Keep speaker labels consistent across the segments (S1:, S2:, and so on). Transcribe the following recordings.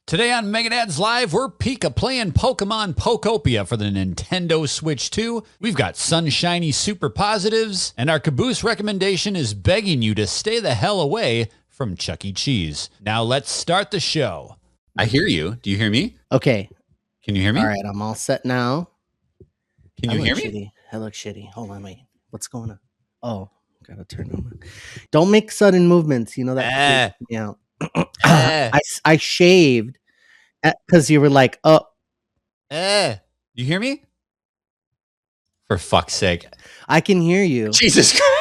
S1: Today on Megadad's Live, we're Pika playing Pokemon Pokopia for the Nintendo Switch 2. We've got sunshiny super positives, and our caboose recommendation is begging you to stay the hell away from Chuck E. Cheese. Now let's start the show. I hear you. Do you hear me?
S2: Okay.
S1: Can you hear me?
S2: All right, I'm all set now.
S1: Can you hear me?
S2: Shitty. I look shitty. Hold on, wait. What's going on? Oh, gotta turn on. Don't make sudden movements. You know that freaks me out. I shaved because you were like, oh.
S1: You hear me? For fuck's sake.
S2: I can hear you.
S1: Jesus Christ.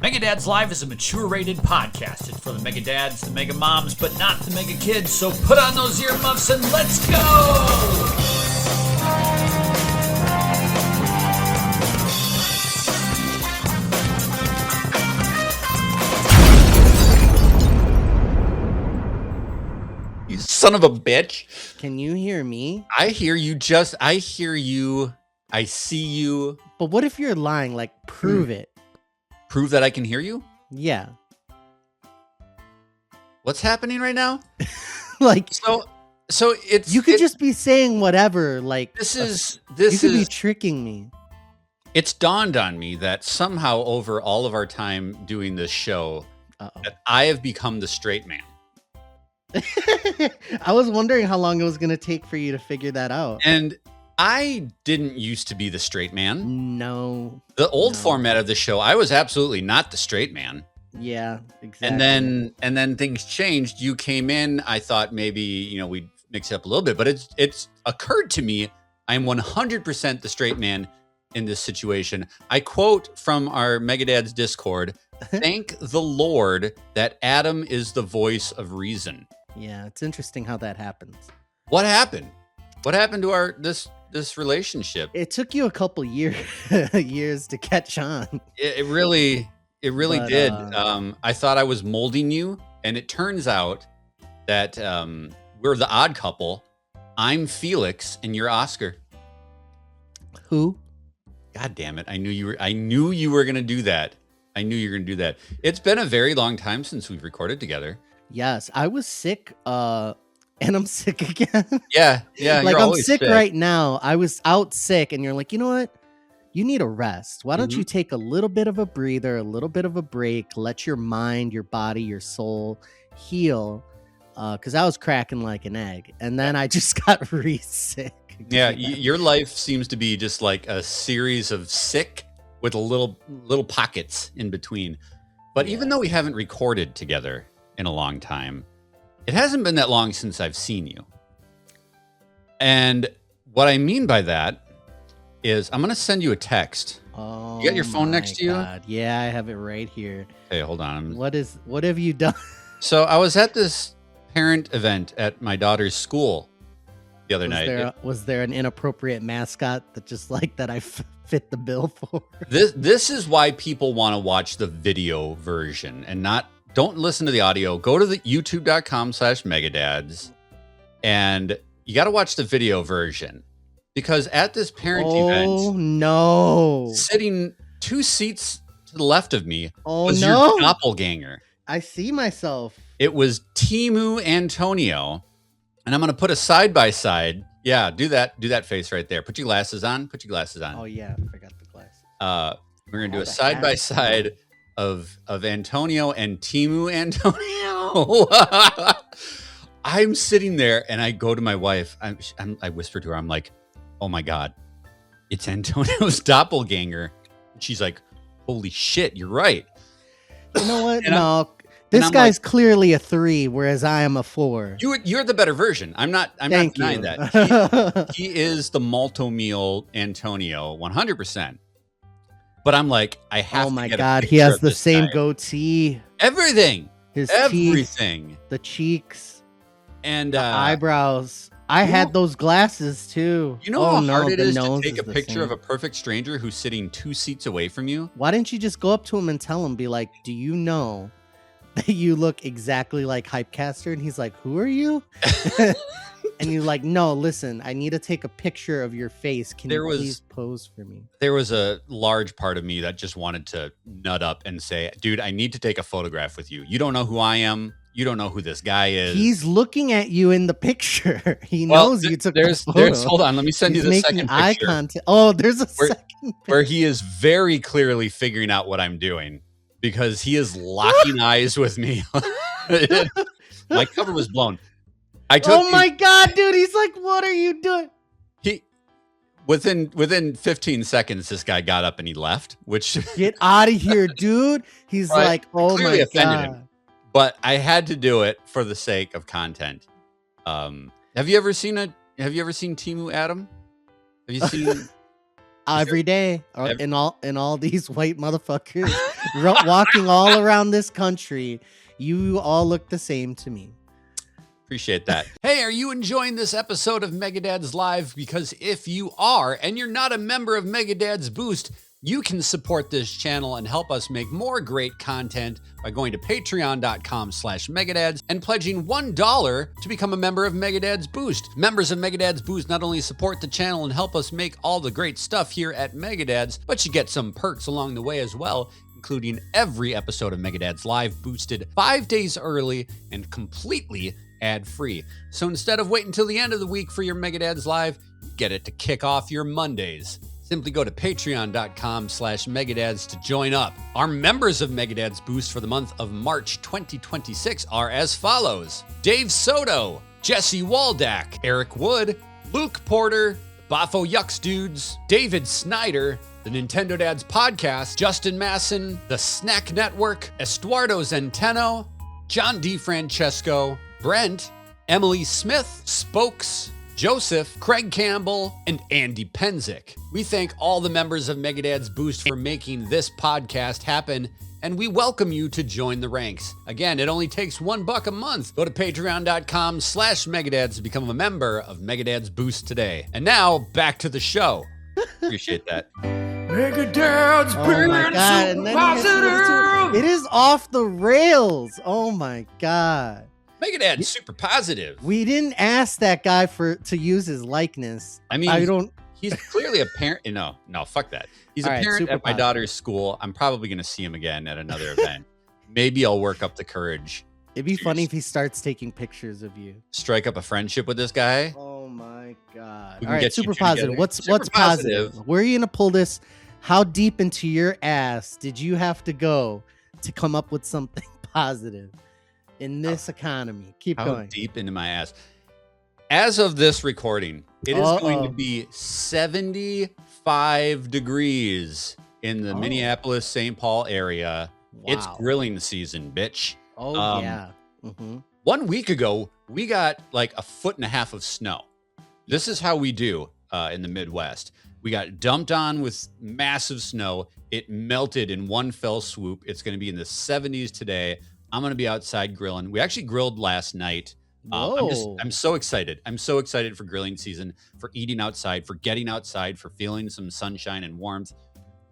S1: Megadad's Live is a mature-rated podcast. It's for the Megadads, the Mega Moms, but not the Mega Kids. So put on those earmuffs and let's go! You son of a bitch.
S2: Can you hear me?
S1: I hear you. I see you.
S2: But what if you're lying? Like, prove it.
S1: Prove that I can hear you?
S2: Yeah.
S1: What's happening right now?
S2: Like,
S1: so it's
S2: you could just be saying whatever. Like, you could be tricking me.
S1: It's dawned on me that somehow over all of our time doing this show, that I have become the straight man.
S2: I was wondering how long it was going to take for you to figure that out.
S1: And I didn't used to be the straight man.
S2: No.
S1: The old format of the show, I was absolutely not the straight man.
S2: Yeah, exactly.
S1: And then things changed. You came in. I thought maybe, we'd mix it up a little bit, but it's occurred to me I'm 100% the straight man in this situation. I quote from our Megadad's Discord, "Thank the Lord that Adam is the voice of reason."
S2: Yeah, it's interesting how that happens.
S1: What happened? What happened to our this relationship?
S2: It took you a couple years to catch on.
S1: It really did. I thought I was molding you, and it turns out that we're the odd couple. I'm Felix, and you're Oscar.
S2: Who?
S1: God damn it! I knew you were gonna do that. It's been a very long time since we've recorded together.
S2: Yes, I was sick. And I'm sick again.
S1: Yeah.
S2: Like, I'm sick right now. I was out sick, and you're like, you know what? You need a rest. Why don't you take a little bit of a breather, a little bit of a break, let your mind, your body, your soul heal? Because I was cracking like an egg, and then I just got re-sick.
S1: Yeah, your life seems to be just like a series of sick with little pockets in between. But even though we haven't recorded together in a long time, it hasn't been that long since I've seen you. And what I mean by that is I'm going to send you a text.
S2: Oh,
S1: you got your phone next to you?
S2: Yeah, I have it right here.
S1: Hey, hold on.
S2: What have you done?
S1: So I was at this parent event at my daughter's school the other night.
S2: Was there an inappropriate mascot that I fit the bill for?
S1: This is why people want to watch the video version and don't listen to the audio. Go to the youtube.com/megadads, and you got to watch the video version, because at this parent event, sitting 2 seats to the left of me was your doppelganger.
S2: I see myself.
S1: It was Timu Antonio, and I'm going to put a side by side. Yeah, do that face right there. Put your glasses on.
S2: Oh yeah, I forgot the glasses.
S1: We're going to do a side by side of Antonio and Timu Antonio. I'm sitting there, and I go to my wife. I whisper to her, I'm like, "Oh my God, it's Antonio's doppelganger." And she's like, "Holy shit, you're right."
S2: You know what? This guy's clearly a 3, whereas I am a 4.
S1: You're the better version. I'm not denying that. He is the Malto Meal Antonio, 100%. But I'm like, I have to get a picture. Oh my God,
S2: he has the same goatee.
S1: Everything.
S2: Everything. Teeth, the cheeks.
S1: And
S2: the eyebrows. I had those glasses too.
S1: You know how hard it is to take a picture of a perfect stranger who's sitting 2 seats away from you?
S2: Why didn't you just go up to him and tell him, be like, "Do you know that you look exactly like Hypecaster?" And he's like, "Who are you?" And you're like, "No, listen, I need to take a picture of your face. Can you please pose for me?"
S1: There was a large part of me that just wanted to nut up and say, "Dude, I need to take a photograph with you. You don't know who I am. You don't know who this guy is.
S2: He's looking at you in the picture. He knows you took the photo.
S1: Hold on. Let me send you the second
S2: eye
S1: picture.
S2: contact. Oh, there's a second picture.
S1: Where he is very clearly figuring out what I'm doing because he is locking eyes with me. My cover was blown.
S2: Oh my God, dude. He's like, what are you doing?
S1: Within 15 seconds, this guy got up and he left, which
S2: get out of here, dude. He's like, oh my God. Him.
S1: But I had to do it for the sake of content. Have you ever seen Temu, Adam? Have you seen
S2: every day in all these white motherfuckers walking all around this country? You all look the same to me.
S1: Appreciate that. Hey, are you enjoying this episode of Megadad's Live? Because if you are, and you're not a member of Megadad's Boost, you can support this channel and help us make more great content by going to patreon.com/Megadads and pledging $1 to become a member of Megadad's Boost. Members of Megadad's Boost not only support the channel and help us make all the great stuff here at Megadad's, but you get some perks along the way as well, including every episode of Megadad's Live boosted 5 days early and completely ad-free. So instead of waiting until the end of the week for your Megadad's Live, get it to kick off your Mondays. Simply go to patreon.com/Megadads to join up. Our members of Megadad's Boost for the month of March 2026 are as follows: Dave Soto, Jesse Waldack, Eric Wood, Luke Porter, Bafo Yucks Dudes, David Snyder, the Nintendo Dads Podcast, Justin Masson, the Snack Network, Estuardo Zenteno, John DiFrancesco, Brent, Emily Smith, Spokes, Joseph, Craig Campbell, and Andy Penzick. We thank all the members of Megadad's Boost for making this podcast happen, and we welcome you to join the ranks. Again, it only takes $1 a month. Go to patreon.com/Megadads to become a member of Megadad's Boost today. And now, back to the show. Appreciate that.
S3: Megadad's
S2: my God. And then
S3: positive.
S2: It is off the rails. Oh my God.
S1: Megadad's super positive.
S2: We didn't ask that guy to use his likeness.
S1: I mean, he's clearly a parent. No, fuck that. He's a parent at my daughter's school. I'm probably going to see him again at another event. Maybe I'll work up the courage.
S2: It'd be funny if he starts taking pictures of you.
S1: Strike up a friendship with this guy.
S2: Oh my God. All right, super positive. What's positive? Where are you going to pull this? How deep into your ass did you have to go to come up with something positive? In this economy, keep going.
S1: Deep into my ass. As of this recording, it is going to be 75 degrees in the Minneapolis, St. Paul area. Wow. It's grilling season, bitch.
S2: Oh, yeah. Mm-hmm.
S1: 1 week ago, we got like 1.5 feet of snow. This is how we do in the Midwest. We got dumped on with massive snow. It melted in one fell swoop. It's going to be in the 70s today. I'm going to be outside grilling. We actually grilled last night. I'm so excited. I'm so excited for grilling season, for eating outside, for getting outside, for feeling some sunshine and warmth.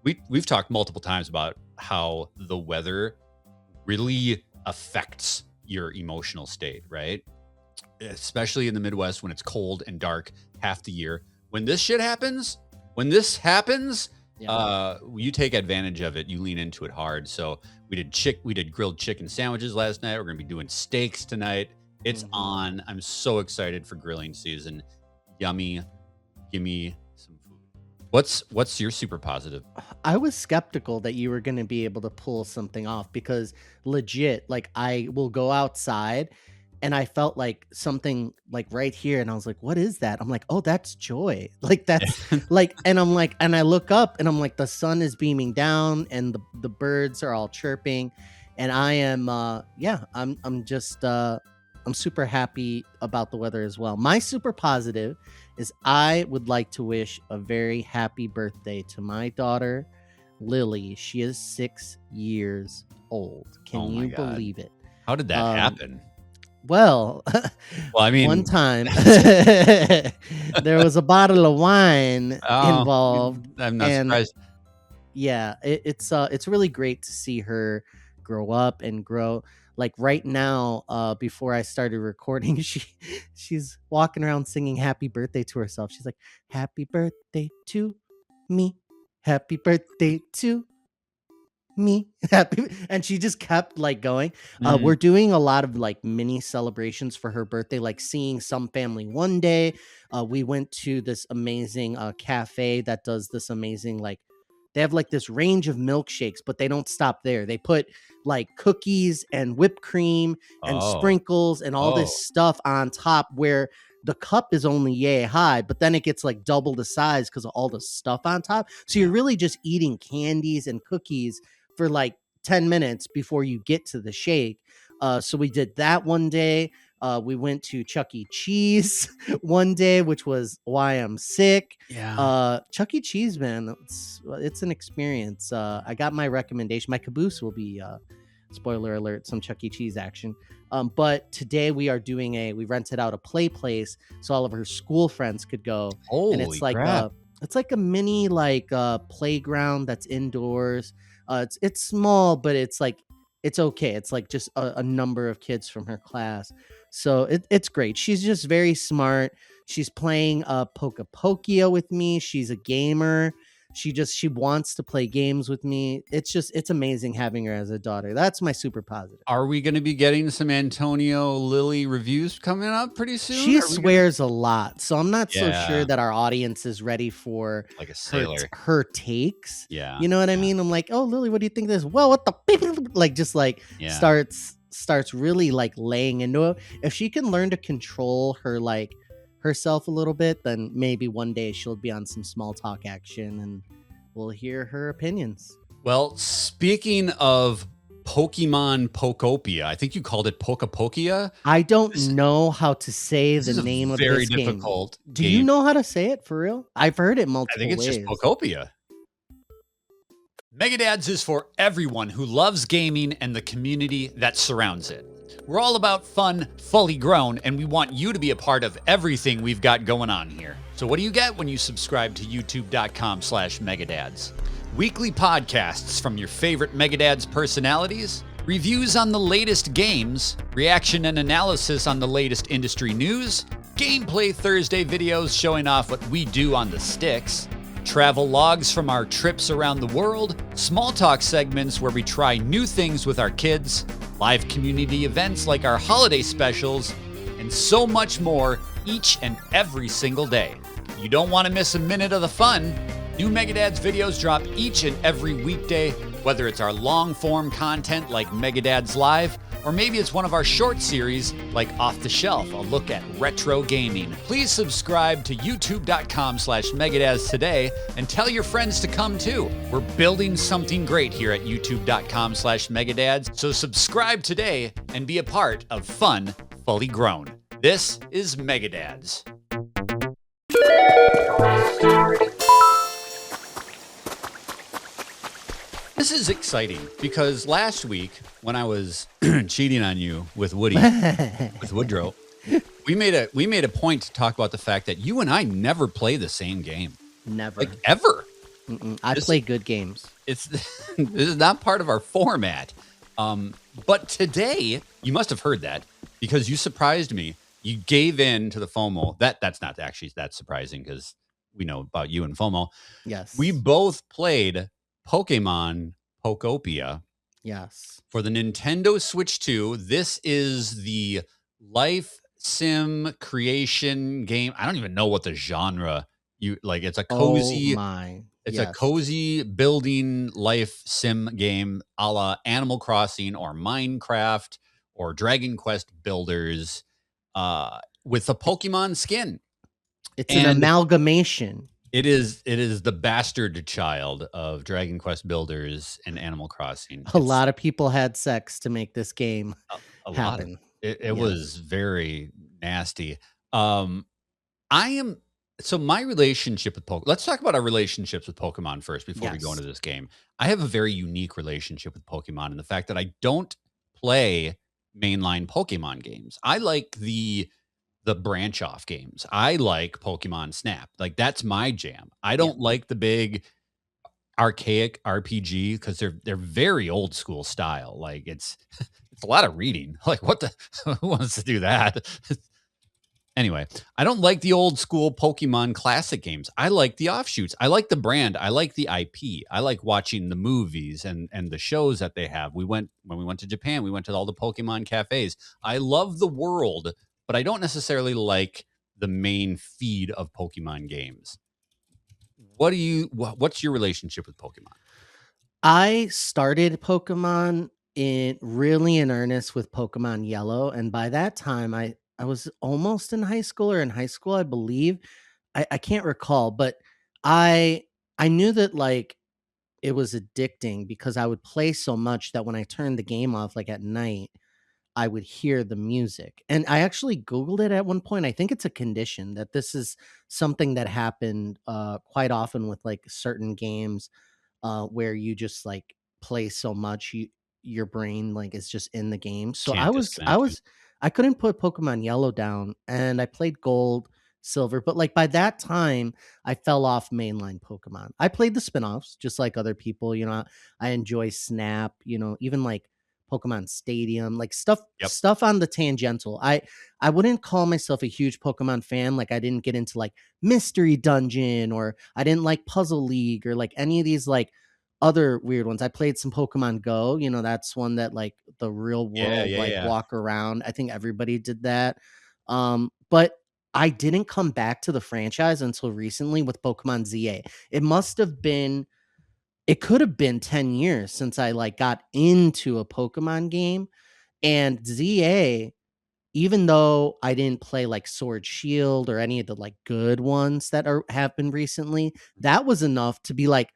S1: We've talked multiple times about how the weather really affects your emotional state, right? Especially in the Midwest when it's cold and dark half the year. When this happens, you take advantage of it. You lean into it hard. So we did grilled chicken sandwiches last night. We're going to be doing steaks tonight. It's on. I'm so excited for grilling season. Yummy. Give me some food. What's your super positive?
S2: I was skeptical that you were going to be able to pull something off because legit, like I will go outside and I felt like something like right here. And I was like, what is that? I'm like, oh, that's joy. Like that's like, and I'm like, and I look up and I'm like, the sun is beaming down and the birds are all chirping. And I am, I'm just, I'm super happy about the weather as well. My super positive is I would like to wish a very happy birthday to my daughter, Lily. She is 6 years old. Can you believe it?
S1: How did that happen?
S2: Well,
S1: I mean,
S2: one time there was a bottle of wine involved.
S1: I'm not surprised.
S2: Yeah, it's really great to see her grow up and grow. Like right now, before I started recording, she's walking around singing happy birthday to herself. She's like, happy birthday to me. Happy birthday to me. And she just kept like going.
S1: Mhm.
S2: We're doing a lot of like mini celebrations for her birthday, like seeing some family one day. We went to this amazing cafe that does this amazing, like, they have like this range of milkshakes, but they don't stop there. They put like cookies and whipped cream and
S1: Oh.
S2: sprinkles and all
S1: Oh.
S2: this stuff on top, where the cup is only yay high, but then it gets like double the size because of all the stuff on top. So
S1: Yeah.
S2: you're really just eating candies and cookies for like 10 minutes before you get to the shake. So we did that one day. We went to Chuck E. Cheese one day, which was why I'm sick.
S1: Yeah.
S2: Chuck E. Cheese, man, it's an experience. I got my recommendation. My caboose will be spoiler alert, some Chuck E. Cheese action. But today we rented out a play place so all of her school friends could go. And
S1: Holy crap.
S2: it's like a mini like playground that's indoors. It's small, but it's okay. It's like just a number of kids from her class. So it's great. She's just very smart. She's playing Pokopia with me. She's a gamer. She wants to play games with me. It's amazing having her as a daughter. That's my super positive.
S1: Are we going to be getting some Antonio Lily reviews coming up pretty soon?
S2: She swears a lot, so I'm not so
S1: Yeah.
S2: sure that our audience is ready for
S1: Like a sailor.
S2: her takes.
S1: Yeah.
S2: You know what I mean? I'm like, oh, Lily, what do you think of this? Well, what the like, just like
S1: Yeah.
S2: starts really like laying into it. If she can learn to control her like herself a little bit, then maybe one day she'll be on some small talk action and we'll hear her opinions.
S1: Well, speaking of Pokemon Pokopia, I think you called it Pokopia.
S2: I don't know how to say the name of
S1: very
S2: this game.
S1: difficult
S2: Do
S1: game.
S2: you know how to say it for real? I've heard it
S1: I
S2: multiple
S1: think it's
S2: ways.
S1: just Pokopia. Megadads is for everyone who loves gaming and the community that surrounds it. We're all about fun, fully grown, and we want you to be a part of everything we've got going on here. So what do you get when you subscribe to youtube.com/Megadads? Weekly podcasts from your favorite Megadads personalities, reviews on the latest games, reaction and analysis on the latest industry news, Gameplay Thursday videos showing off what we do on the sticks, travel logs from our trips around the world, small talk segments where we try new things with our kids, live community events like our holiday specials, and so much more each and every single day. You don't want to miss a minute of the fun. New Megadads videos drop each and every weekday, whether it's our long-form content like Megadads Live, or maybe it's one of our short series like Off the Shelf, a look at retro gaming. Please subscribe to youtube.com/Megadads today and tell your friends to come too. We're building something great here at youtube.com/Megadads, so subscribe today and be a part of Fun Fully Grown. This is Megadads. This is exciting because last week when I was cheating on you with Woody, with Woodrow, we made a point to talk about the fact that you and I never play the same game.
S2: Never.
S1: Like ever.
S2: I play good games.
S1: This is not part of our format. But today, you must have heard that because you surprised me. You gave in to the FOMO. That's not actually that surprising because we know about you and FOMO.
S2: Yes.
S1: We both played Pokémon Pokopia.
S2: Yes.
S1: For the Nintendo Switch 2. This is the life sim creation game. I don't even know what the genre it's a cozy.
S2: Oh my.
S1: It's
S2: Yes.
S1: a cozy building life sim game a la Animal Crossing or Minecraft or Dragon Quest Builders with a Pokemon skin.
S2: It's an amalgamation.
S1: It is the bastard child of Dragon Quest Builders and Animal Crossing.
S2: A lot of people had sex to make this game happen.
S1: It was very nasty. So my relationship with Pokemon, let's talk about our relationships with Pokemon first before we go
S2: Yes.
S1: into this game. I have a very unique relationship with Pokemon in the fact that I don't play mainline Pokemon games. I like the branch off games. I like Pokemon Snap. Like that's my jam. I don't like the big archaic RPG because they're very old school style. Like it's a lot of reading. Like what the who wants to do that? Anyway, I don't like the old school Pokemon classic games. I like the offshoots. I like the brand. I like the IP. I like watching the movies and the shows that they have. When we went to Japan, we went to all the Pokemon cafes. I love the world, but I don't necessarily like the main feed of Pokemon games. What's your relationship with Pokemon?
S2: I started Pokemon in earnest with Pokemon Yellow, and by that time I was almost in high school or in high school, I believe. I can't recall, but I I knew that like it was addicting because I would play so much that when I turned the game off like at night, I would hear the music. And I actually Googled it at one point. I think it's a condition that this is something that happened quite often with like certain games where you just like play so much your brain like is just in the game. So
S1: Can't disconnect.
S2: I couldn't put Pokemon Yellow down and I played Gold, Silver, but like by that time I fell off mainline Pokemon. I played the spin-offs just like other people, I enjoy Snap, even like Pokemon Stadium, like
S1: Yep.
S2: stuff on the tangential. I wouldn't call myself a huge Pokemon fan. Like I didn't get into like Mystery Dungeon or I didn't like Puzzle League or like any of these like other weird ones. I played some Pokemon Go, that's one that like the real
S1: Yeah,
S2: world
S1: yeah,
S2: like
S1: yeah.
S2: walk around. I think everybody did that. But I didn't come back to the franchise until recently with Pokemon ZA. It could have been 10 years since I like got into a Pokemon game, and ZA, even though I didn't play like Sword Shield or any of the like good ones that have been recently, that was enough to be like,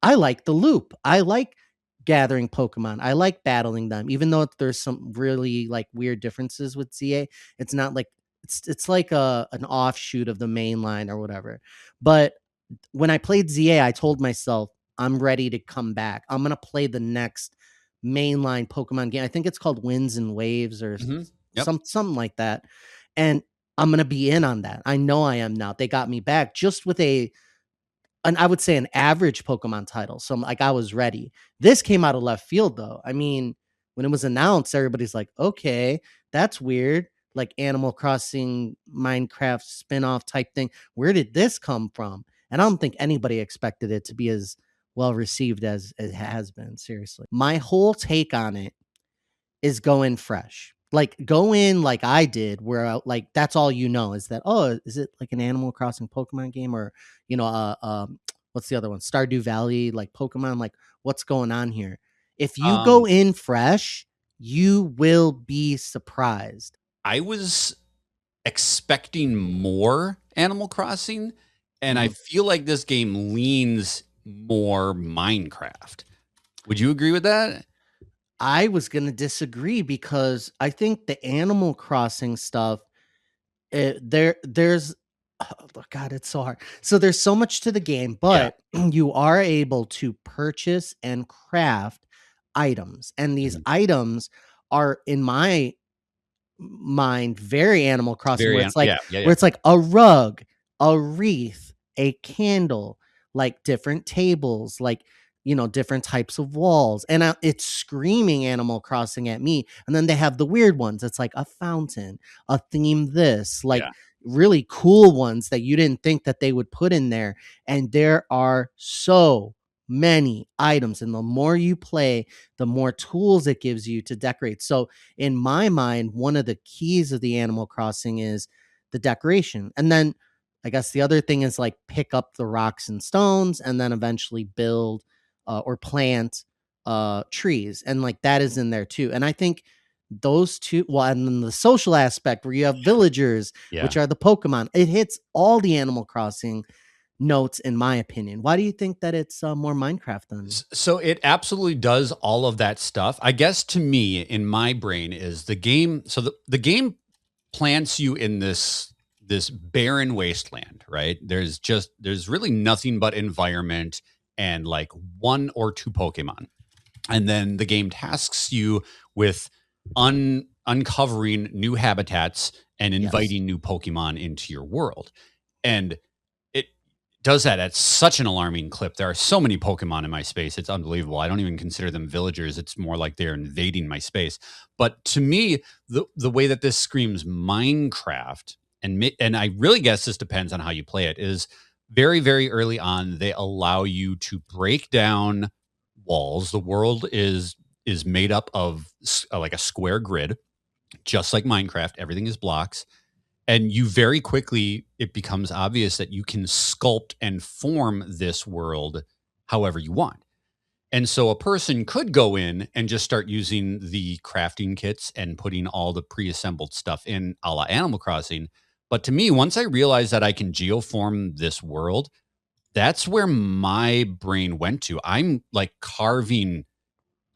S2: I like the loop. I like gathering Pokemon. I like battling them, even though there's some really like weird differences with ZA. It's not like it's like an offshoot of the main line or whatever. But when I played ZA, I told myself, I'm ready to come back. I'm gonna play the next mainline Pokemon game. I think it's called Winds and Waves or
S1: Yep.
S2: something like that. And I'm gonna be in on that. I know I am now. They got me back just with I would say an average Pokemon title. So like I was ready. This came out of left field though. I mean, when it was announced, everybody's like, okay, that's weird. Like Animal Crossing, Minecraft spin-off type thing. Where did this come from? And I don't think anybody expected it to be as well received as it has been. Seriously. My whole take on it is go in fresh. Like go in like I did, where like that's all is that, oh, is it like an Animal Crossing Pokemon game or what's the other one? Stardew Valley, like Pokemon, like what's going on here? If you go in fresh, you will be surprised.
S1: I was expecting more Animal Crossing, and I feel like this game leans more Minecraft. Would you agree with that?
S2: I was going to disagree because I think the Animal Crossing stuff, there's oh god, it's so hard. So there's so much to the game, but you are able to purchase and craft items, and these items are, in my mind, very Animal Crossing,
S1: Very
S2: where it's like
S1: yeah.
S2: where it's like a rug, a wreath, a candle, like different tables, like different types of walls, and it's screaming Animal Crossing at me. And then they have the weird ones. It's like a fountain, a theme, this like really cool ones that you didn't think that they would put in there. And there are so many items, and the more you play, the more tools it gives you to decorate. So in my mind, one of the keys of the Animal Crossing is the decoration. And then I guess the other thing is like pick up the rocks and stones and then eventually build or plant trees. And like that is in there too. And I think those two, well, and then the social aspect where you have villagers, which are the Pokemon, it hits all the Animal Crossing notes, in my opinion. Why do you think that it's more Minecraft than?
S1: So it absolutely does all of that stuff. I guess to me, in my brain, is the game. So the game plants you in this barren wasteland, right? There's really nothing but environment and like one or two Pokemon. And then the game tasks you with uncovering new habitats and inviting new Pokemon into your world. And it does that at such an alarming clip. There are so many Pokemon in my space. It's unbelievable. I don't even consider them villagers. It's more like they're invading my space. But to me, the way that this screams Minecraft and I really guess this depends on how you play it, is very, very early on, they allow you to break down walls. The world is made up of like a square grid, just like Minecraft. Everything is blocks. And you very quickly, it becomes obvious that you can sculpt and form this world however you want. And so a person could go in and just start using the crafting kits and putting all the pre-assembled stuff in a la Animal Crossing. But to me, once I realized that I can geoform this world, that's where my brain went to.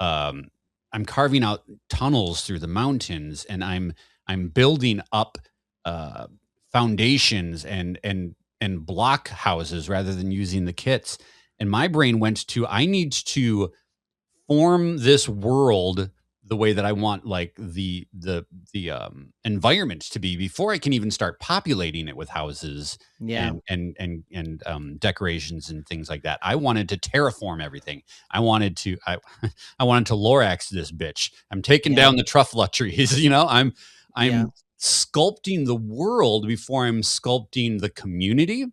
S1: Um I'm carving out tunnels through the mountains, and I'm building up uh foundations and block houses rather than using the kits. And my brain went to, I need to form this world the way that I want, like the environment to be, before I can even start populating it with houses
S2: Yeah.
S1: and decorations and things like that. I wanted to terraform everything. I I wanted to Lorax this bitch. I'm taking
S2: Yeah.
S1: down the truffla trees. I'm
S2: Yeah.
S1: sculpting the world before I'm sculpting the community.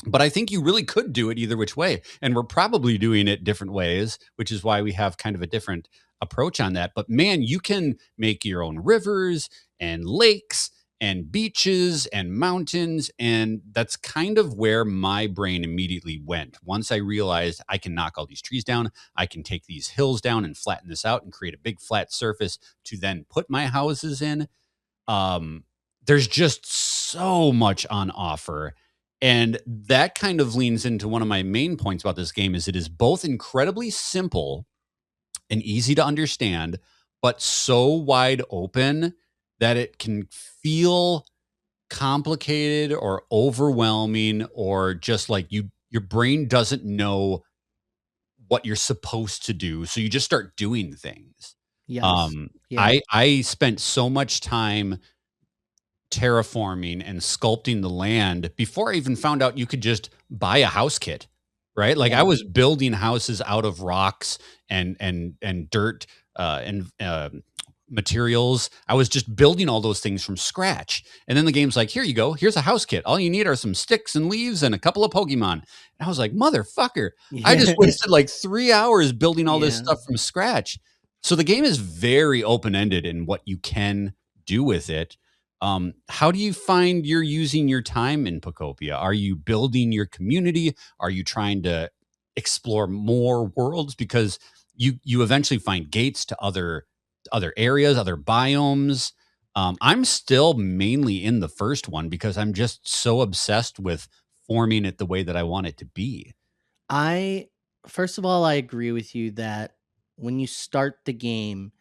S1: But I think you really could do it either which way. And we're probably doing it different ways, which is why we have kind of a different approach on that. But man, you can make your own rivers and lakes and beaches and mountains. And that's kind of where my brain immediately went. Once I realized I can knock all these trees down, I can take these hills down and flatten this out and create a big flat surface to then put my houses in. There's just so much on offer. And that kind of leans into one of my main points about this game, is it is both incredibly simple and easy to understand, but so wide open that it can feel complicated or overwhelming, or just like your brain doesn't know what you're supposed to do. So you just start doing things.
S2: Yes. Yeah.
S1: I spent so much time terraforming and sculpting the land before I even found out you could just buy a house kit, right? Like I
S2: Yeah.
S1: was building houses out of rocks and dirt and materials. I was just building all those things from scratch. And then the game's like, here you go. Here's a house kit. All you need are some sticks and leaves and a couple of Pokemon. And I was like, motherfucker, I just
S2: Yeah.
S1: wasted like 3 hours building all this
S2: Yeah.
S1: stuff from scratch. So the game is very open-ended in what you can do with it. How do you find you're using your time in Pokopia? Are you building your community? Are you trying to explore more worlds? Because you eventually find gates to other areas, other biomes. I'm still mainly in the first one because I'm just so obsessed with forming it the way that I want it to be.
S2: I First of all, I agree with you that when you start the game,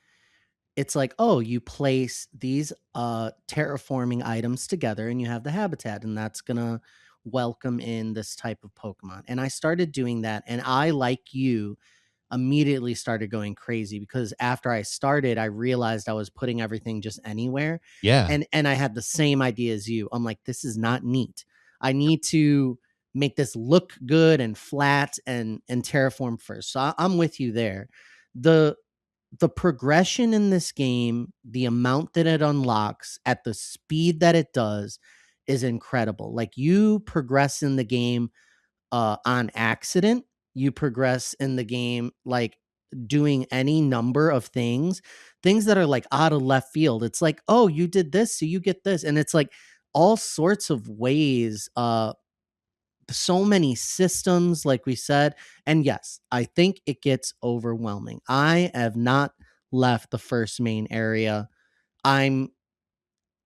S2: it's like, oh, you place these terraforming items together and you have the habitat, and that's gonna welcome in this type of Pokemon. And I started doing that, and I, like you, immediately started going crazy because after I started, I realized I was putting everything just anywhere.
S1: Yeah.
S2: And I had the same idea as you. I'm like, this is not neat. I need to make this look good and flat and terraform first. So I'm with you there. The the progression in this game, the amount that it unlocks at the speed that it does is incredible. Like, you progress in the game on accident. You progress in the game like doing any number of things that are like out of left field. It's like, oh, you did this, so you get this. And it's like all sorts of ways, so many systems, like we said. And yes, I think it gets overwhelming. I have not left the first main area. I'm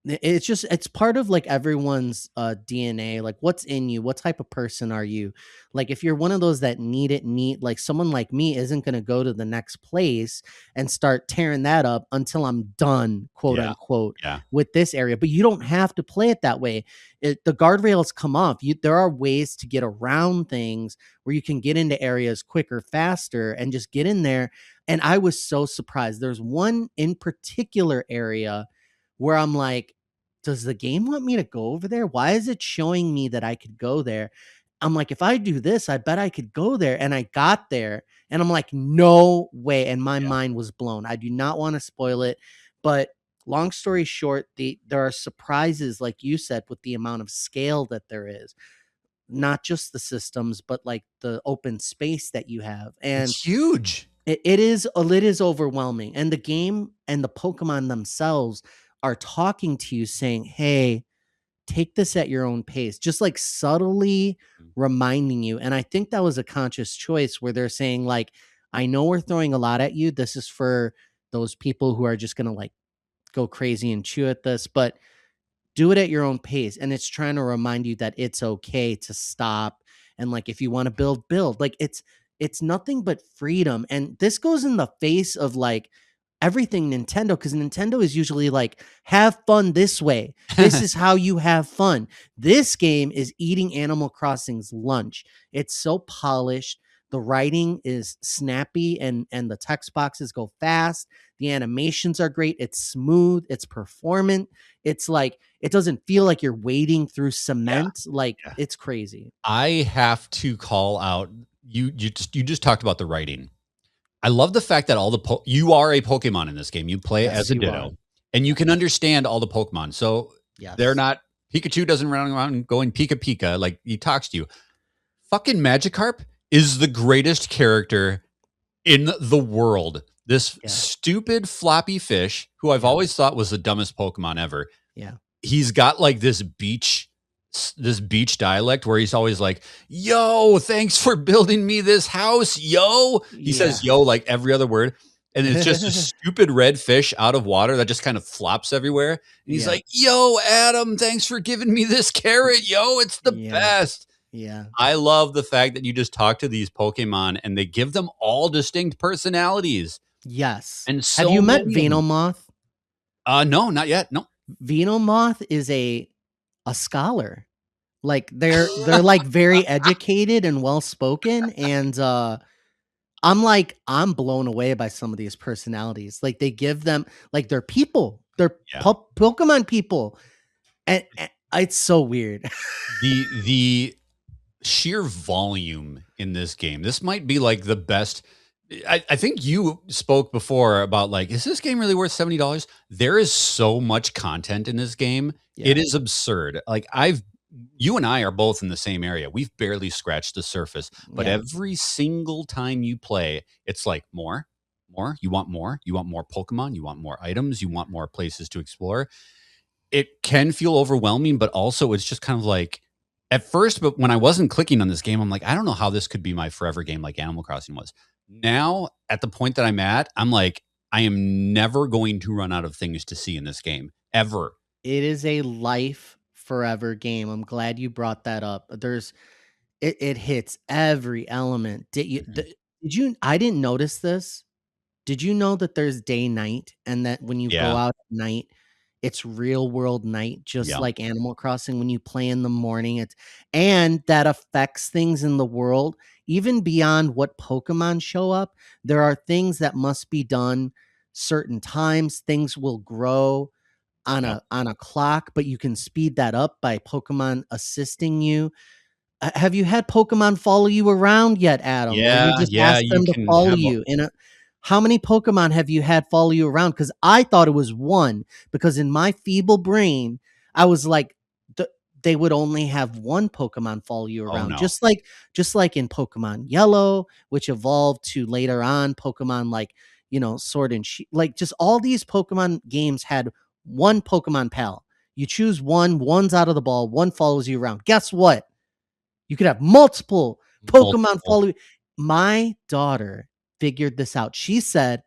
S2: it's just, it's part of like everyone's DNA. Like, what's in you? What type of person are you? Like, if you're one of those that need it neat, like someone like me isn't going to go to the next place and start tearing that up until I'm done, quote
S1: Yeah.
S2: unquote,
S1: Yeah.
S2: with this area. But you don't have to play it that way. The guardrails come off. There are ways to get around things where you can get into areas quicker, faster, and just get in there. And I was so surprised. There's one in particular area where I'm like, does the game want me to go over there? Why is it showing me that I could go there? I'm like, if I do this, I bet I could go there. And I got there and I'm like, no way. And my mind was blown. I do not want to spoil it, but long story short, there are surprises, like you said, with the amount of scale that there is, not just the systems, but like the open space that you have. And
S1: It's huge.
S2: it is overwhelming. And the game and the Pokemon themselves are talking to you saying, hey, take this at your own pace, just like subtly reminding you. And I think that was a conscious choice where they're saying, like, I know we're throwing a lot at you. This is for those people who are just going to like go crazy and chew at this, but do it at your own pace. And it's trying to remind you that it's okay to stop. And like, if you want to build, like it's nothing but freedom. And this goes in the face of like everything Nintendo, because Nintendo is usually like, have fun this way. This is how you have fun. This game is eating Animal Crossing's lunch. It's so polished. The writing is snappy and the text boxes go fast. The animations are great. It's smooth. It's performant. It's like, it doesn't feel like you're wading through cement. Like it's crazy.
S1: I have to call out, you just talked about the writing. I love the fact that you are a Pokemon in this game. You play as a Ditto, and you can understand all the Pokemon. So they're not, Pikachu doesn't run around going Pika Pika, like he talks to you. Fucking Magikarp is the greatest character in the world. This stupid floppy fish, who I've always thought was the dumbest Pokemon ever.
S2: Yeah.
S1: He's got like this beach dialect where he's always like, yo, thanks for building me this house, yo. He says yo like every other word. And it's just a stupid red fish out of water that just kind of flops everywhere. And he's like, yo, Adam, thanks for giving me this carrot, yo. It's the best.
S2: Yeah.
S1: I love the fact that you just talk to these Pokemon and they give them all distinct personalities.
S2: Yes.
S1: And so
S2: have you met Venomoth?
S1: No, not yet. No.
S2: Venomoth is a scholar. Like they're like very educated and well spoken. And I'm blown away by some of these personalities. Like they give them, like they're people. They're Pokemon people. And it's so weird.
S1: The sheer volume in this game. This might be like the best. I think you spoke before about like, is this game really worth $70? There is so much content in this game. Yeah. It is absurd. Like you and I are both in the same area. We've barely scratched the surface, but every single time you play, it's like more. You want more. You want more Pokemon. You want more items. You want more places to explore. It can feel overwhelming, but also it's just kind of like at first, but when I wasn't clicking on this game, I'm like, I don't know how this could be my forever game like Animal Crossing was. Now, at the point that I'm at, I'm like, I am never going to run out of things to see in this game, ever.
S2: It is a life forever game. I'm glad you brought that up. It hits every element. Did you, I didn't notice this. Did you know that there's day night and that when you go out at night, it's real world night, just like Animal Crossing when you play in the morning. And that affects things in the world, even beyond what Pokemon show up. There are things that must be done certain times. Things will grow on a clock, but you can speed that up by Pokemon assisting you. Have you had Pokemon follow you around yet, Adam?
S1: Yeah,
S2: you just ask them to follow you. How many Pokemon have you had follow you around? Because I thought it was one. Because in my feeble brain, I was like, they would only have one Pokemon follow you around.
S1: No.
S2: Just like in Pokemon Yellow, which evolved to later on Pokemon like, Sword and Shield. Like just all these Pokemon games had one Pokemon pal. You choose one's out of the ball, one follows you around. Guess what? You could have multiple Pokemon follow you. My daughter figured this out. She said,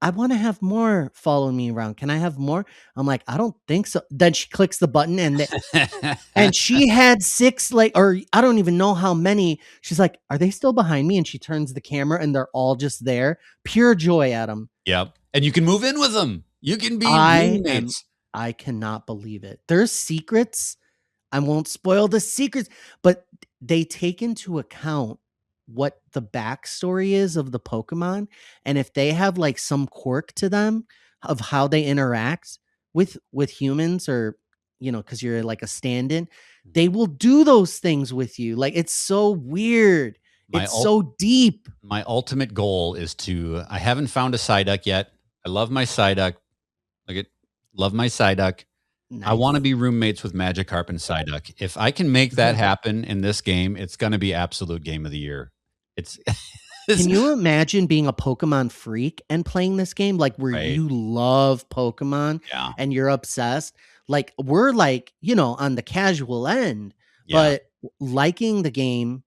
S2: I want to have more follow me around. Can I have more? I'm like, I don't think so. Then she clicks the button and she had 6, or I don't even know how many. She's like, are they still behind me? And she turns the camera and they're all just there. Pure joy, Adam.
S1: Yep. And you can move in with them. You can be roommates.
S2: I cannot believe it. There's secrets. I won't spoil the secrets, but they take into account what the backstory is of the Pokemon. And if they have like some quirk to them of how they interact with humans or, cause you're like a stand-in, they will do those things with you. Like, it's so weird. It's so deep.
S1: My ultimate goal is I haven't found a Psyduck yet. I love my Psyduck. Like Love my Psyduck.
S2: Nice.
S1: I want to be roommates with Magikarp and Psyduck. If I can make that happen in this game, it's going to be absolute game of the year. It's
S2: Can you imagine being a Pokemon freak and playing this game? Like where you love Pokemon and you're obsessed. Like we're like, on the casual end, but liking the game,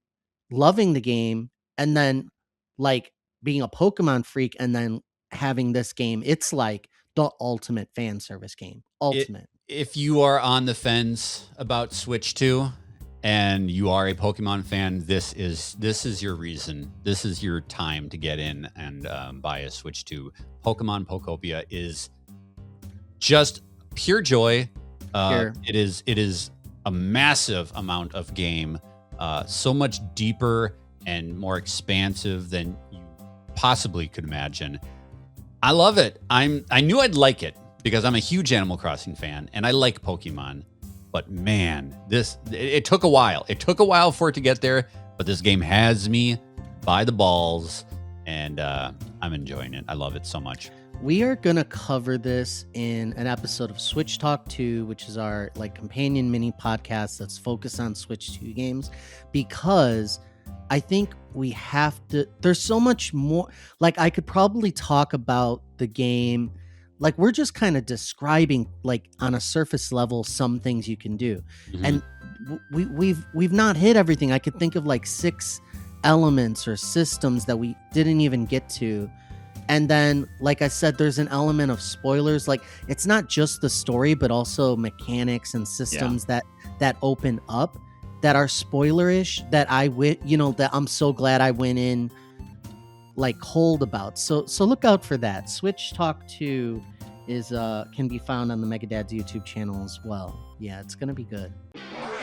S2: loving the game, and then like being a Pokemon freak and then having this game. It's like the ultimate fan service game. Ultimate.
S1: If you are on the fence about Switch 2 and you are a Pokemon fan, this is your reason. This is your time to get in and buy a Switch 2. Pokemon Pokopia is just pure joy. It is a massive amount of game, so much deeper and more expansive than you possibly could imagine. I love it. I knew I'd like it because I'm a huge Animal Crossing fan and I like Pokemon. But man, it took a while. It took a while for it to get there, but this game has me by the balls, and I'm enjoying it. I love it so much.
S2: We are going to cover this in an episode of Switch Talk 2, which is our companion mini podcast that's focused on Switch 2 games, because I think we have to. There's so much more. I could probably talk about the game. We're just kind of describing, on a surface level, some things you can do. Mm-hmm. And we've not hit everything. I could think of 6 elements or systems that we didn't even get to. And then, like I said, there's an element of spoilers. It's not just the story, but also mechanics and systems that open up that are spoilerish that that I'm so glad I went in cold about. So look out for that. Switch Talk 2 is can be found on the Megadad's YouTube channel as well. Yeah, it's gonna be good.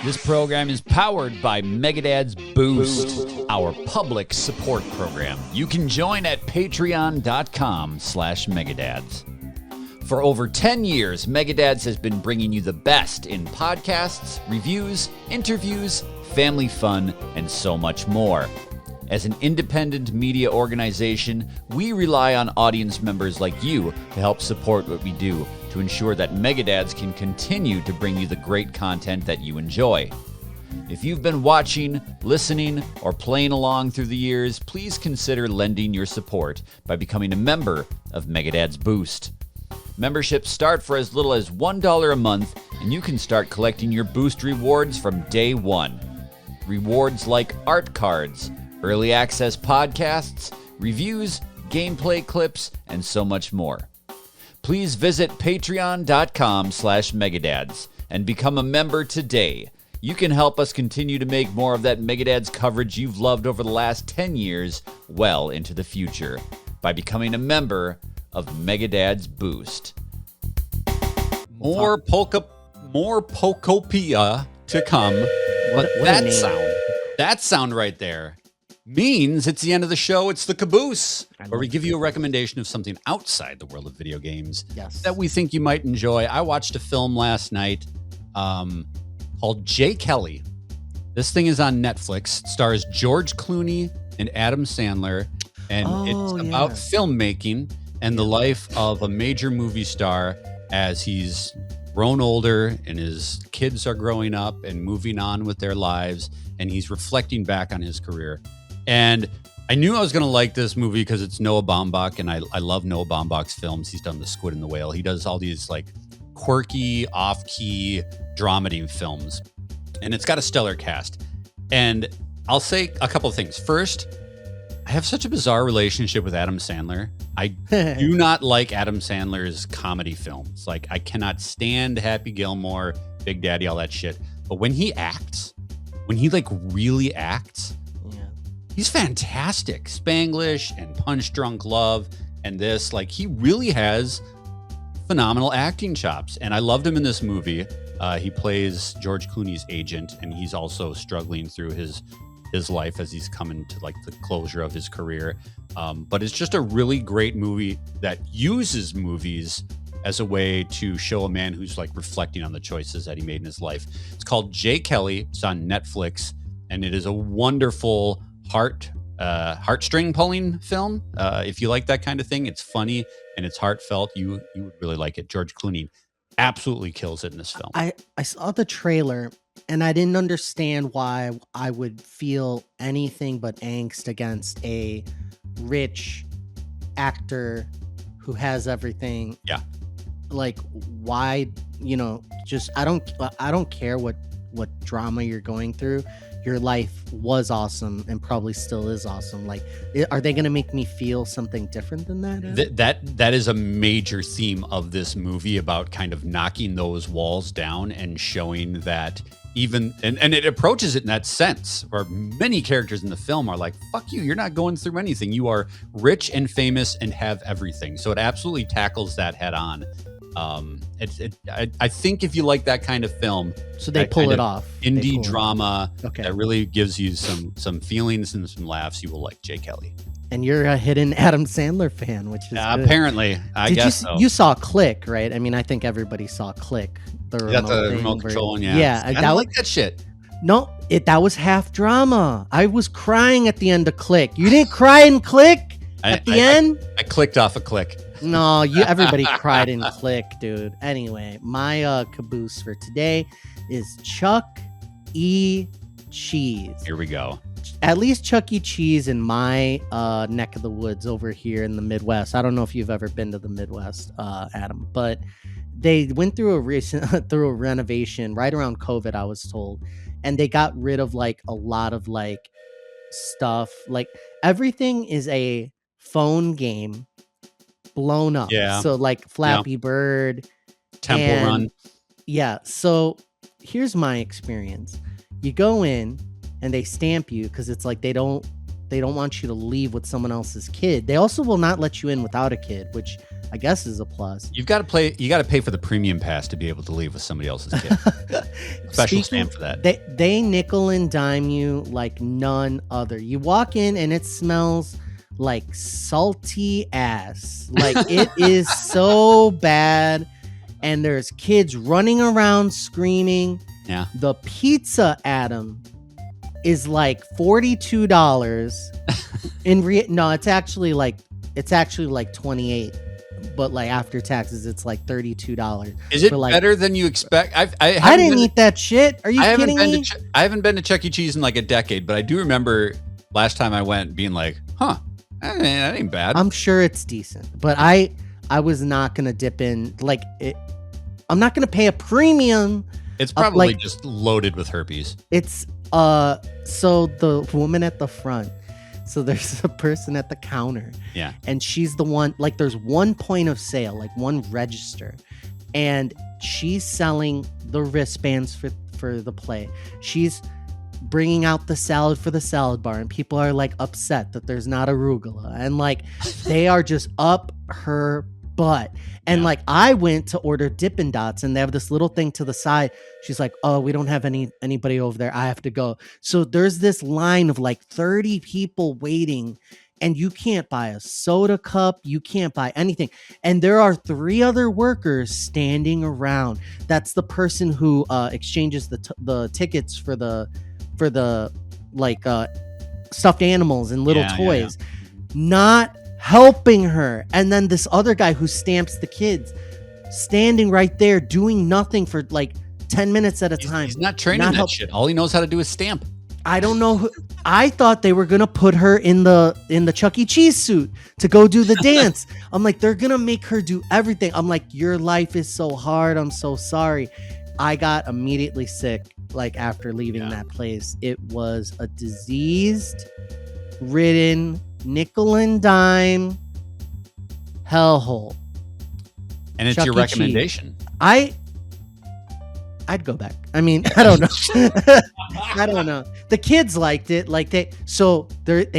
S4: This program is powered by Megadad's Boost, our public support program. You can join at patreon.com/Megadads. For over 10 years, Megadads has been bringing you the best in podcasts, reviews, interviews, family fun, and so much more. As an independent media organization, we rely on audience members like you to help support what we do, to ensure that Megadads can continue to bring you the great content that you enjoy. If you've been watching, listening, or playing along through the years, please consider lending your support by becoming a member of Megadad's Boost. Memberships start for as little as $1 a month, and you can start collecting your Boost rewards from day one. Rewards like art cards, early access podcasts, reviews, gameplay clips, and so much more. Please visit patreon.com/Megadads and become a member today. You can help us continue to make more of that Megadads coverage you've loved over the last 10 years well into the future by becoming a member of Megadad's Boost.
S1: More Pokopia to come. But that sound right there means it's the end of the show. It's the caboose, where we give you a recommendation of something outside the world of video games that we think you might enjoy. I watched a film last night called Jay Kelly. This thing is on Netflix. It stars George Clooney and Adam Sandler, and it's about filmmaking and the life of a major movie star as he's grown older and his kids are growing up and moving on with their lives, and he's reflecting back on his career. And I knew I was going to like this movie because it's Noah Baumbach, and I love Noah Baumbach's films. He's done The Squid and the Whale. He does all these quirky, off-key dramedy films, and it's got a stellar cast. And I'll say a couple of things. First, I have such a bizarre relationship with Adam Sandler. I do not like Adam Sandler's comedy films. I cannot stand Happy Gilmore, Big Daddy, all that shit. But when he acts, really acts, he's fantastic. Spanglish and Punch Drunk Love and this, he really has phenomenal acting chops. And I loved him in this movie. He plays George Clooney's agent, and he's also struggling through his life as he's coming to the closure of his career. But it's just a really great movie that uses movies as a way to show a man who's reflecting on the choices that he made in his life. It's called Jay Kelly. It's on Netflix, and it is a wonderful heartstring pulling film. If you like that kind of thing, it's funny and it's heartfelt. You would really like it. George Clooney. absolutely kills it in this film.
S2: I saw the trailer and I didn't understand why I would feel anything but angst against a rich actor who has everything.
S1: Yeah.
S2: Like, why, just I don't care what drama you're going through. Your life was awesome and probably still is awesome. Like, are they going to make me feel something different than that?
S1: That is a major theme of this movie, about kind of knocking those walls down and showing that even, and it approaches it in that sense, where many characters in the film are like, fuck you, you're not going through anything. You are rich and famous and have everything. So it absolutely tackles that head on. I think if you like that kind of film,
S2: so they pull it off.
S1: Indie drama
S2: okay,
S1: that really gives you some feelings and some laughs, you will like Jay Kelly.
S2: And you're a hidden Adam Sandler fan, which is good.
S1: Apparently. I guess so.
S2: You saw Click, right? I mean, I think everybody saw Click. The
S1: remote control one, yeah.
S2: Yeah,
S1: I like that shit.
S2: No, that was half drama. I was crying at the end of Click. You didn't cry in Click at the end?
S1: I clicked off a Click.
S2: No, everybody cried in Click, dude. Anyway, my caboose for today is Chuck E. Cheese.
S1: Here we go.
S2: At least Chuck E. Cheese in my neck of the woods over here in the Midwest. I don't know if you've ever been to the Midwest, Adam, but they went through a renovation right around COVID, I was told, and they got rid of like a lot of like stuff. Like everything is a phone game blown up.
S1: Yeah.
S2: So like Flappy Bird,
S1: Temple Run.
S2: Yeah. So here's my experience. You go in and they stamp you because it's like they don't want you to leave with someone else's kid. They also will not let you in without a kid, which I guess is a plus.
S1: You got to pay for the premium pass to be able to leave with somebody else's kid. Special stamp for that.
S2: They nickel and dime you like none other. You walk in and it smells like salty ass. Like it is so bad. And there's kids running around screaming.
S1: Yeah.
S2: The pizza, Adam, is like $42. No, it's actually like 28. But like after taxes, it's like $32.
S1: Is it better than you expect?
S2: I didn't eat that shit. Are you kidding me?
S1: I haven't been to Chuck E. Cheese in like a decade, but I do remember last time I went being like, huh, that ain't bad.
S2: I'm sure it's decent, but I was not gonna dip in like it. I'm not gonna pay a premium.
S1: It's probably just loaded with herpes.
S2: It's so the woman at the front. So there's a person at the counter.
S1: Yeah. And
S2: she's the one, like there's one point of sale, like one register. And she's selling the wristbands for the play. She's bringing out the salad for the salad bar. And people are like upset that there's not arugula. And like they are just up her butt. And like I went to order Dippin' Dots and they have this little thing to the side. She's like, oh, we don't have anybody over there. I have to go. So there's this line of like 30 people waiting and you can't buy a soda cup. You can't buy anything. And there are 3 other workers standing around. That's the person who exchanges the tickets for the like stuffed animals and little toys. Yeah. Not helping her. And then this other guy who stamps the kids standing right there doing nothing for like 10 minutes at a time.
S1: He's not training that shit. All he knows how to do is stamp.
S2: I don't know. I thought they were going to put her in the Chuck E. Cheese suit to go do the dance. I'm like, they're going to make her do everything. I'm like, your life is so hard. I'm so sorry. I got immediately sick like after leaving that place. It was a diseased, ridden, nickel and dime hellhole.
S1: And it's
S2: Chuck
S1: your
S2: E.
S1: recommendation.
S2: Cheese. I'd go back. I mean, I don't know. I don't know. The kids liked it. Like they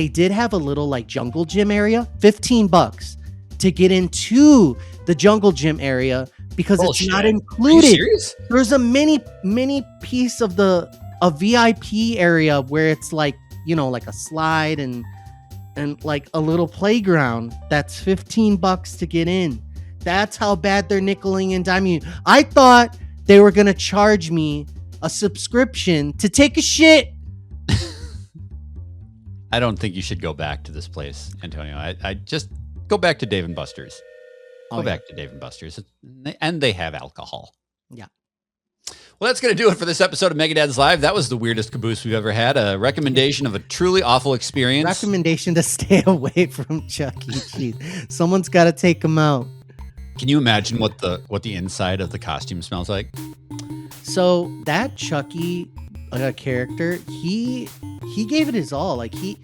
S2: did have a little like jungle gym area. $15 to get into the jungle gym area because it's not included.
S1: Are you serious?
S2: There's a mini piece of a VIP area where it's like, like a slide and like a little playground. That's $15 to get in. That's how bad they're nickeling and diming you. I thought they were going to charge me a subscription to take a shit.
S1: I don't think you should go back to this place, Antonio. I just go back to Dave & Buster's. Go back to Dave & Buster's. And they have alcohol.
S2: Yeah.
S1: Well, that's going to do it for this episode of Megadad's Live. That was the weirdest caboose we've ever had. A recommendation of a truly awful experience.
S2: Recommendation to stay away from Chuck E. Cheese. Someone's got to take him out.
S1: Can you imagine what the inside of the costume smells like?
S2: So that Chucky character, he gave it his all. Like he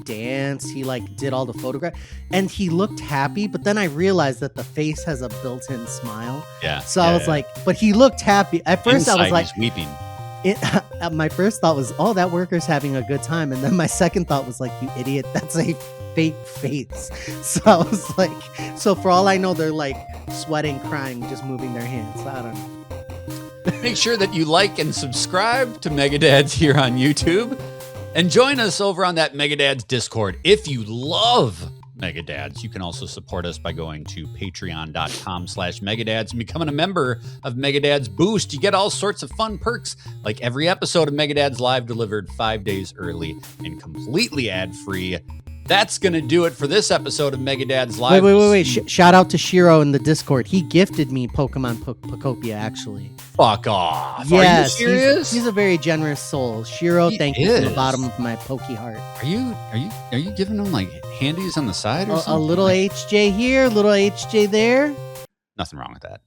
S2: danced, he like did all the photograph, and he looked happy. But then I realized that the face has a built-in smile.
S1: Yeah.
S2: So I was like, but he looked happy. At first,
S1: Inside,
S2: I was like,
S1: he's weeping.
S2: My first thought was, oh, that worker's having a good time, and then my second thought was like, you idiot, that's a fake face. So I was like, so for all I know, they're like sweating, crying, just moving their hands. I don't know.
S1: Make sure that you like and subscribe to Megadads here on YouTube. And join us over on that Megadads Discord. If you love Megadads, you can also support us by going to patreon.com/Megadads and becoming a member of Megadads Boost. You get all sorts of fun perks, like every episode of Megadads Live delivered 5 days early and completely ad-free. That's going to do it for this episode of Megadads Live.
S2: Wait. Shout out to Shiro in the Discord. He gifted me Pokemon Pokopia, actually.
S1: Fuck off.
S2: Yes,
S1: Are you serious?
S2: He's a very generous soul. Shiro, thank you from the bottom of my Poke heart.
S1: Are you giving him like handies on the side or something?
S2: A little HJ here, a little HJ there.
S1: Nothing wrong with that.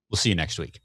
S1: We'll see you next week.